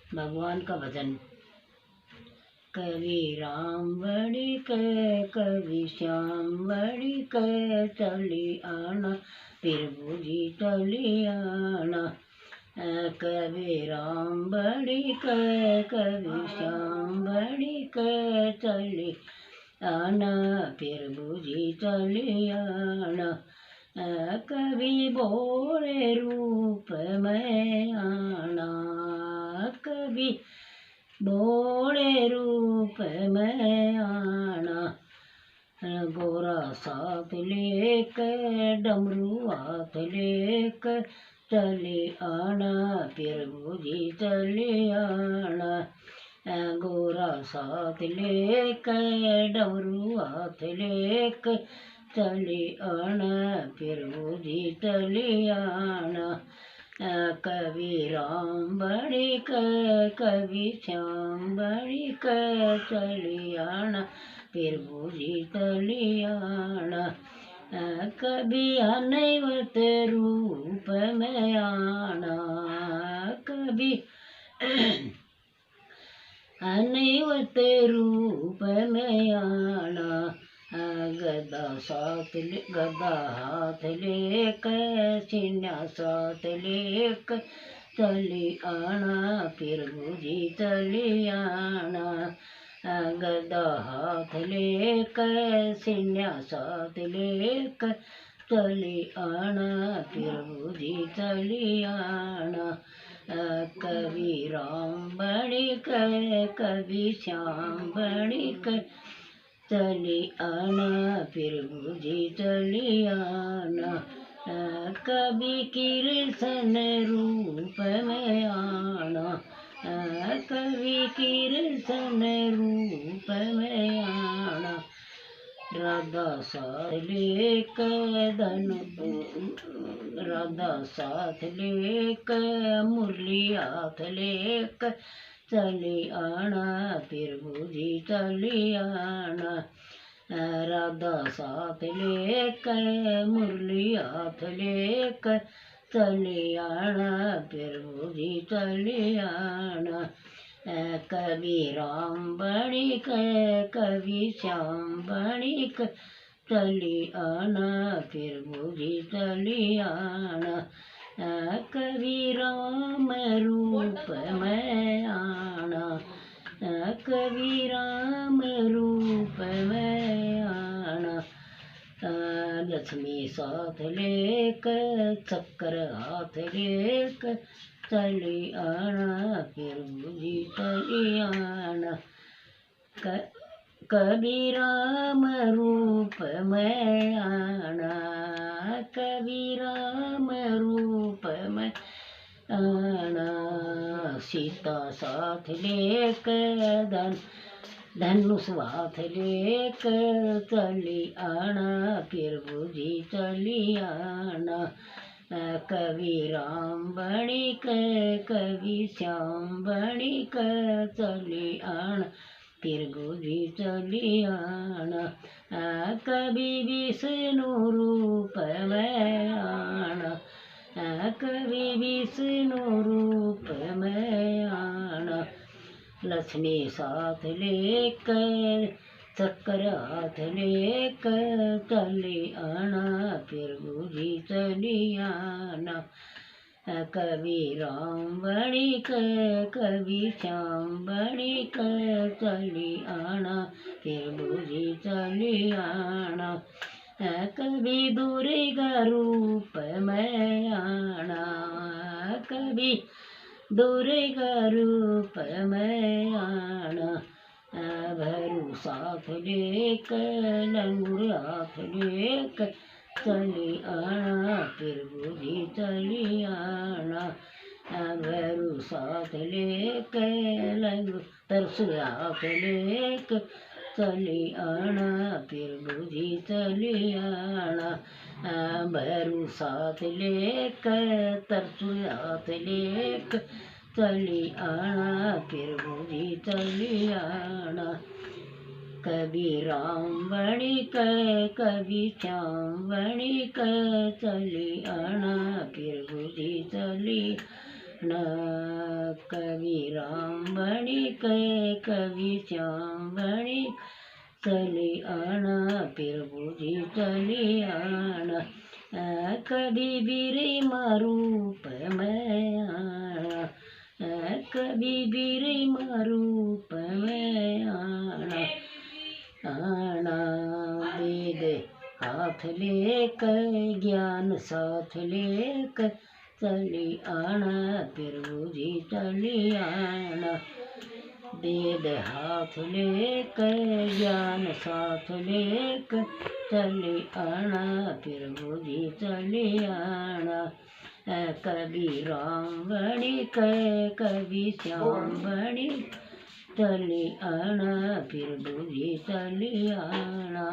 भगवान का भजन। कवि राम बड़ी कवि श्याम बड़ी चली आना, फिर बुझी चली आना। कवि राम बड़ी कवि श्याम बड़ी चली आना, फिर बुझी चली आना। कवि बोले रूप में आना, कवि बोले रूप में आना। गोरा साथ लेकर डमरू हाथ लेकर चले आना, फिर बुझी चले आना। गोरा साथ लेकर डमरू हाथ लेकर चले आना, फिर बुझी चले आना। कवि राम बड़ी कवि श्याम बड़ी चली आना, फिर बुझी चली आना। कभी अनैवत रूप में आना, कभी अनैवत रूप में आना। गदा हाथ लेकर सीना साथ लेकर चली आना, फिर बुझी चली आना। गदा हाथ लेकर सीना साथ लेकर चली आना, फिर बुझी चली आना। कवि राम बड़ी कवि श्याम बड़ी चली आना, फिर बुझी चली आना। कवि कृष्ण रूप में आना, कवि कृष्ण रूप में आना। राधा साथ लेकर राधा साथ लेकर मुरली हाथ लेकर चली आना, फिर बुझी चली आना। राधा साथ लेकर मुरली हाथ लेकर चली आना, फिर बुझी चली आना। कवि राम बड़ी कवि श्याम बड़ी चली आना, फिर बुझी चली आना। कवि राम रूप में आना, कवि राम रूप में आना। लक्ष्मी साथ लेकर चक्कर हाथ लेकर चली आना, फिर बुझी चली आना। कवि राम रूप में आना, कवि राम रूप में आना। सीता साथ लेकर धनुष हाथ लेकर चली आना, फिर बुझी चली आना। कवि राम बड़ी कवि श्याम बड़ी चली आना, फिर बुझी चली आना। कवि विष्णु रूप में आना, कवि विष्णु रूप में आना। लक्ष्मी साथ लेकर चक्कर हाथ लेकर चली आना, फिर बुझी चली आना। कवि राम बड़ी कवि श्याम बड़ी चली आना, फिर बुझी चली आना। कवि दुर्गा रूप में आना, कवि दुर्गा रूप में आना। भैरू साथ लेकर लंगूर हाथ लेकर चली आना, फिर बुझी चली आना। भैरू साथ लेकर लंगूर तरसुल हाथ लेकर चली आना, फिर बुझी चली आना। भैरू साथ लेकर तरसुल हाथ लेकर चली आना, फिर बुझी चली आना। कवि राम बड़ी कवि श्याम बड़ी चली आना, फिर बुझी चली आना। कवि कवि राम बणी के कवि श्याम बणी चली आना प्रभु जी चली आना कभी बीरे रूप में आना कभी बीरे रूप में आना आना वेद हाथ लेकर ज्ञान साथ लेकर चली आना प्रभु जी चली आना वेद हाथ लेकर ज्ञान साथ लेकर चली आना प्रभु जी चली आना कभी राम बणी के कभी श्याम बणी चली आना प्रभु जी चली आना।